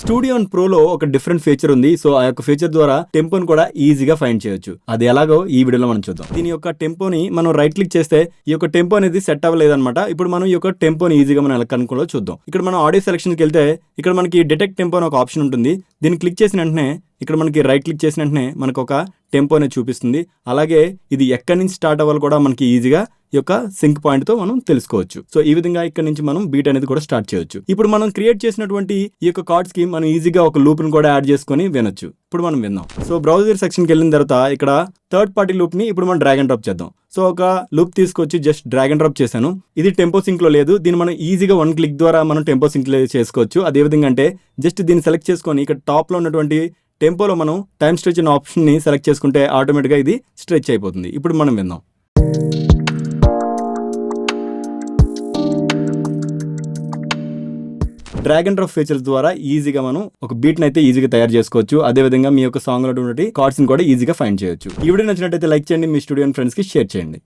Studio and ప్రోలో ఒక different feature ఉంది. So ఆ యొక్క ఫీచర్ ద్వారా టెంపోని కూడా ఈజీగా ఫైండ్ చేయొచ్చు. అది ఎలాగో ఈ వీడియోలో మనం చూద్దాం. దీని యొక్క టెంపోని మనం రైట్ క్లిక్ చేస్తే ఈ యొక్క టెంపో అనేది సెట్ అవ్వలేదన్నమాట. ఇప్పుడు మనం ఈ యొక్క టెంపోని ఈజీగా మనం ఎలా కనుక్కోవాలో చూద్దాం. ఇక్కడ మనం ఆడియో సెలక్షన్కి వెళ్తే ఇక్కడ మనకి డిటెక్ట్ టెంపో అని ఒక ఆప్షన్ ఉంటుంది. దీన్ని క్లిక్ చేసిన వెంటనే ఇక్కడ మనకి రైట్ క్లిక్ చేసిన వెంటనే మనకు ఒక టెంపో అనేది చూపిస్తుంది. అలాగే ఇది ఎక్కడి నుంచి స్టార్ట్ అవ్వాలి కూడా మనకి ఈజీగా ఈ యొక్క సింక్ పాయింట్ తో మనం తెలుసుకోవచ్చు. సో ఈ విధంగా ఇక్కడ నుంచి మనం బీట్ అనేది కూడా స్టార్ట్ చేయొచ్చు. ఇప్పుడు మనం క్రియేట్ చేసినటువంటి ఈ యొక్క కార్డ్స్ కి మనం ఈజీగా ఒక లూప్ ని కూడా యాడ్ చేసుకొని వినొచ్చు. ఇప్పుడు మనం విందాం. సో బ్రౌజర్ సెక్షన్ కి వెళ్ళిన తర్వాత ఇక్కడ థర్డ్ పార్టీ లూప్ ని ఇప్పుడు మనం డ్రాగ్ అండ్ డ్రాప్ చేద్దాం. సో ఒక లూప్ తీసుకొచ్చి జస్ట్ డ్రాగ్ అండ్ డ్రాప్ చేశాను. ఇది టెంపో సింక్ లో లేదు. దీన్ని మనం ఈజీగా వన్ క్లిక్ ద్వారా మనం టెంపో సింక్ చేసుకోవచ్చు. అదే విధంగా అంటే జస్ట్ దీన్ని సెలెక్ట్ చేసుకొని ఇక్కడ టాప్ లో ఉన్నటువంటి టెంపోలో మనం టైం స్ట్రెచ్ అనే ఆప్షన్ ని సెలెక్ట్ చేసుకుంటే ఆటోమేటిక్గా ఇది స్ట్రెచ్ అయిపోతుంది. ఇప్పుడు మనం విందాం. డ్రాగ్ అండ్ డ్రాప్ ఫీచర్స్ ద్వారా ఈజీగా మనం ఒక బీట్ అయితే ఈజీగా తయారు చేసుకోవచ్చు. అదే విధంగా మీ యొక్క సాంగ్ లో కార్డ్స్ ని కూడా ఈజీగా ఫైండ్ చేయొచ్చు. ఈ వీడియో నచ్చినట్లయితే లైక్ చేయండి, మీ స్టూడియో ఫ్రెండ్స్ కి షేర్ చేయండి.